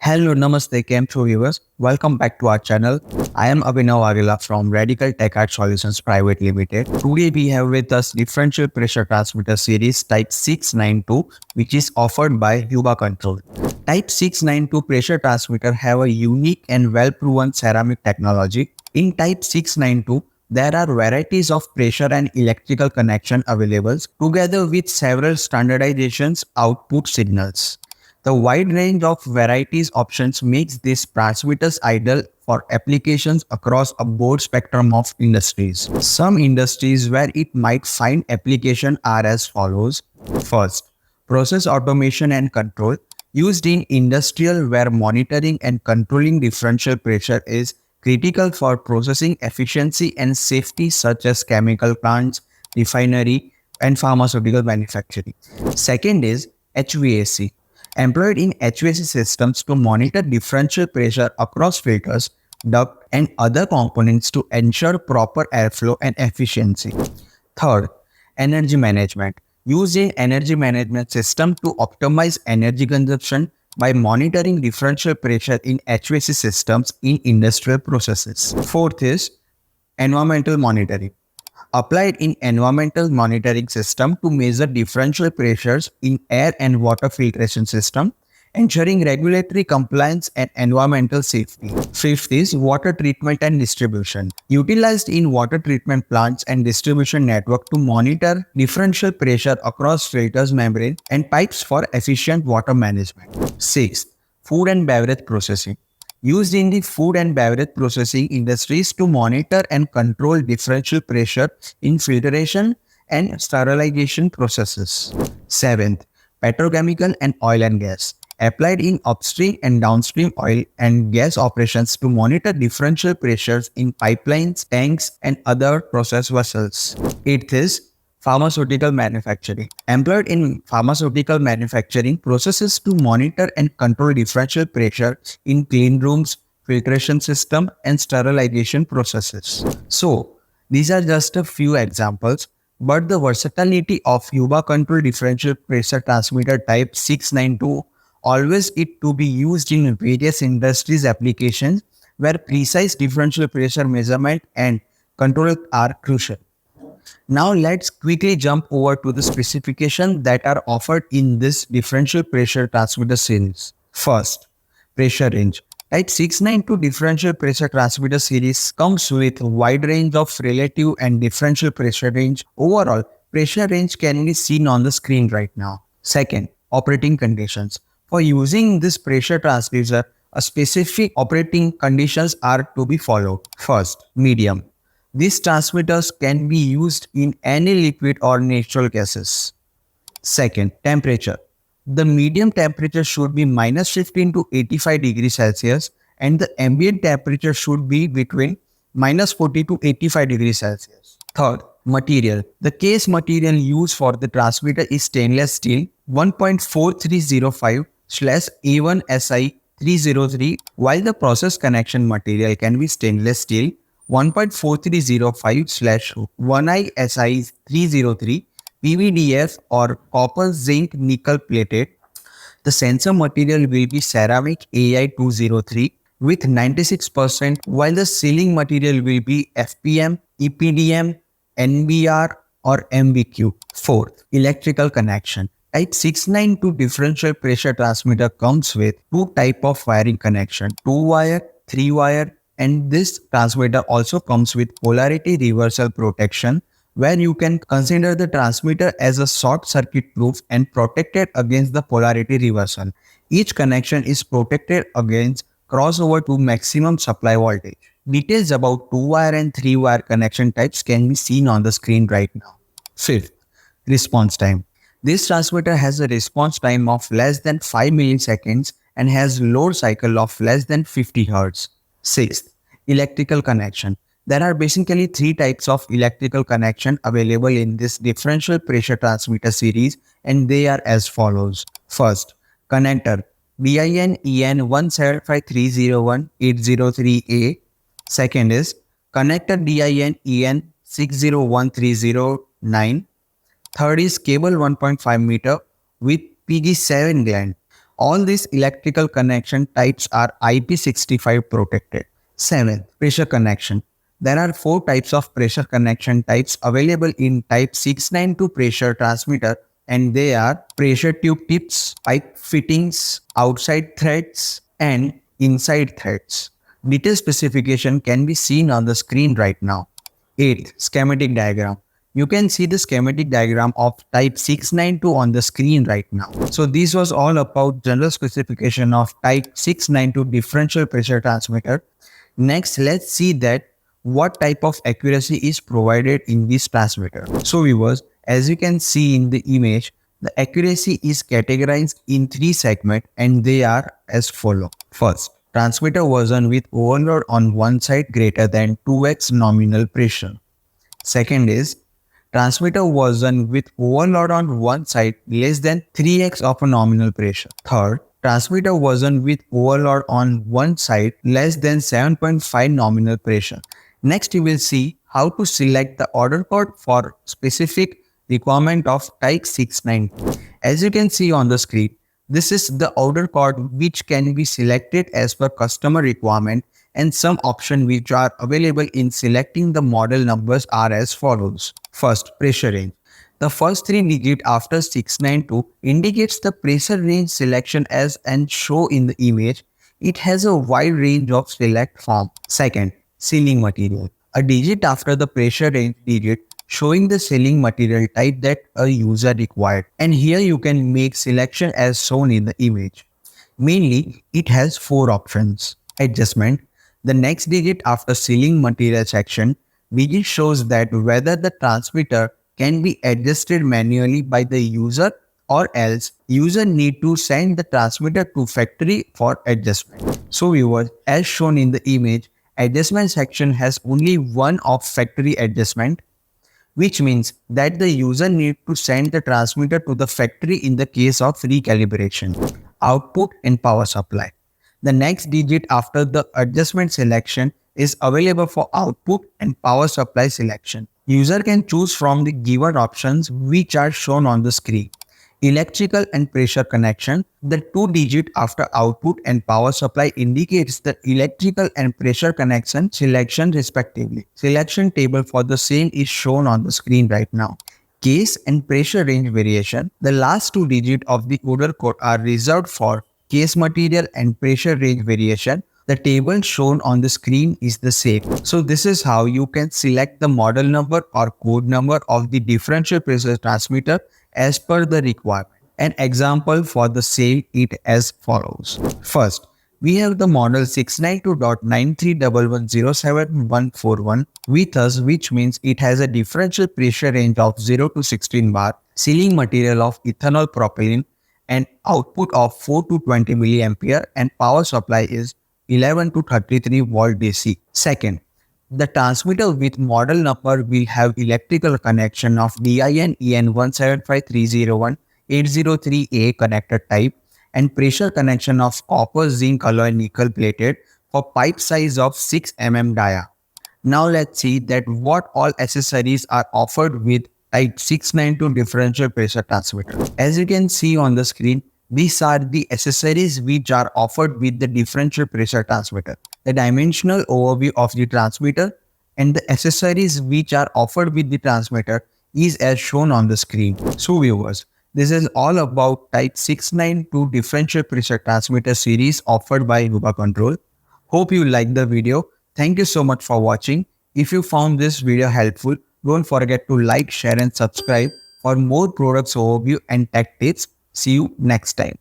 Hello, Namaste, Cam viewers. Welcome back to our channel. I am Abhinav Agila from Radical Tech Art Solutions Private Limited. Today we have with us differential pressure transmitter series Type 692, which is offered by Yuba Control. Type 692 pressure transmitter have a unique and well-proven ceramic technology. In Type 692, there are varieties of pressure and electrical connection available together with several standardizations output signals. The wide range of varieties options makes these transmitters ideal for applications across a broad spectrum of industries. Some industries where it might find application are as follows. First, process automation and control. Used in industrial where monitoring and controlling differential pressure is critical for processing efficiency and safety such as chemical plants, refinery, and pharmaceutical manufacturing. Second is HVAC employed in HVAC systems to monitor differential pressure across filters, duct, and other components to ensure proper airflow and efficiency. Third, energy management. Used in energy management system to optimize energy consumption by monitoring differential pressure in HVAC systems in industrial processes. Fourth is environmental monitoring applied in environmental monitoring system to measure differential pressures in air and water filtration system, ensuring regulatory compliance and environmental safety. Fifth is water treatment and distribution. Utilized in water treatment plants and distribution network to monitor differential pressure across filters, membrane, and pipes for efficient water management. Sixth, food and beverage processing. Used in the food and beverage processing industries to monitor and control differential pressure in filtration and sterilization processes. Seventh, petrochemical and oil and gas. Applied in upstream and downstream oil and gas operations to monitor differential pressures in pipelines, tanks, and other process vessels. Eighth is pharmaceutical manufacturing. Employed in pharmaceutical manufacturing processes to monitor and control differential pressure in clean rooms, filtration system, and sterilization processes. So, these are just a few examples, but the versatility of Yuba Control differential pressure transmitter type 692 always it to be used in various industries applications where precise differential pressure measurement and control are crucial. Now let's quickly jump over to the specifications that are offered in this differential pressure transmitter series. First, pressure range. Type 692 differential pressure transmitter series comes with a wide range of relative and differential pressure range. Overall, pressure range can be seen on the screen right now. Second, operating conditions. For using this pressure transducer, a specific operating conditions are to be followed. First, medium. These transmitters can be used in any liquid or natural gases. Second, temperature. The medium temperature should be minus 15 to 85 degrees Celsius and the ambient temperature should be between minus 40 to 85 degrees Celsius. Third, material. The case material used for the transmitter is stainless steel 1.4305/A1SI 303, while the process connection material can be stainless steel 1.4305/1ISI 303 PVDF or copper zinc nickel plated. The sensor material will be ceramic AI203 with 96%, while the sealing material will be FPM, EPDM, NBR or MBQ. Fourth, electrical connection. Type 692 differential pressure transmitter comes with two type of wiring connection, 2-wire, 3-wire, and this transmitter also comes with polarity reversal protection where you can consider the transmitter as a short circuit proof and protected against the polarity reversal. Each connection is protected against crossover to maximum supply voltage. Details about 2-wire and 3-wire connection types can be seen on the screen right now. Fifth, response time. This transmitter has a response time of less than 5 milliseconds and has load cycle of less than 50 Hz. Sixth, electrical connection. There are basically three types of electrical connection available in this differential pressure transmitter series and they are as follows. First, connector DIN EN 175301803A. Second is connector DIN EN 601309. Third is cable 1.5 meter with PG7 gland. All these electrical connection types are IP65 protected. 7. Pressure connection. There are 4 types of pressure connection types available in type 692 pressure transmitter, and they are pressure tube tips, pipe fittings, outside threads, and inside threads. Detailed specification can be seen on the screen right now. 8. Schematic diagram. You can see the schematic diagram of type 692 on the screen right now. So this was all about general specification of type 692 differential pressure transmitter. Next, let's see that what type of accuracy is provided in this transmitter. So viewers, as you can see in the image, the accuracy is categorized in 3 segments, and they are as follow. First, transmitter version with overload on one side greater than 2x nominal pressure. Second is transmitter version with overload on one side less than 3x of a nominal pressure. Third, transmitter version with overload on one side less than 7.5 nominal pressure. Next, you will see how to select the order code for specific requirement of type 692. As you can see on the screen, this is the order code which can be selected as per customer requirement, and some options which are available in selecting the model numbers are as follows. First, pressure range. The first 3 digits after 692 indicates the pressure range selection as and show in the image. It has a wide range of select form. Second, sealing material. A digit after the pressure range digit showing the sealing material type that a user required. And here you can make selection as shown in the image. Mainly, it has 4 options. Adjustment. The next digit after sealing material section, digit shows that whether the transmitter can be adjusted manually by the user or else user need to send the transmitter to factory for adjustment. So viewers, as shown in the image, adjustment section has only one of factory adjustment, which means that the user need to send the transmitter to the factory in the case of recalibration. Output and power supply. The next digit after the adjustment selection is available for output and power supply selection. User can choose from the given options which are shown on the screen. Electrical and pressure connection. The 2 digit after output and power supply indicates the electrical and pressure connection selection respectively. Selection table for the same is shown on the screen right now. Case and pressure range variation. The last 2 digits of the order code are reserved for case material and pressure range variation. The table shown on the screen is the same. So this is how you can select the model number or code number of the differential pressure transmitter as per the requirement. An example for the same it as follows. First, we have the model 692.931107.141 with us, which means it has a differential pressure range of 0 to 16 bar, sealing material of ethanol propylene, and output of 4 to 20 milliampere, and power supply is 11 to 33 volt DC. Second, the transmitter with model number will have electrical connection of DIN EN 175301803A connector type and pressure connection of copper zinc alloy nickel plated for pipe size of 6 mm dia. Now let's see that what all accessories are offered with type 692 differential pressure transmitter. As you can see on the screen, these are the accessories which are offered with the differential pressure transmitter. The dimensional overview of the transmitter and the accessories which are offered with the transmitter is as shown on the screen. So viewers, this is all about type 692 differential pressure transmitter series offered by Yuba Control. Hope you liked the video. Thank you so much for watching. If you found this video helpful, don't forget to like, share and subscribe for more products overview and tech tips. See you next time.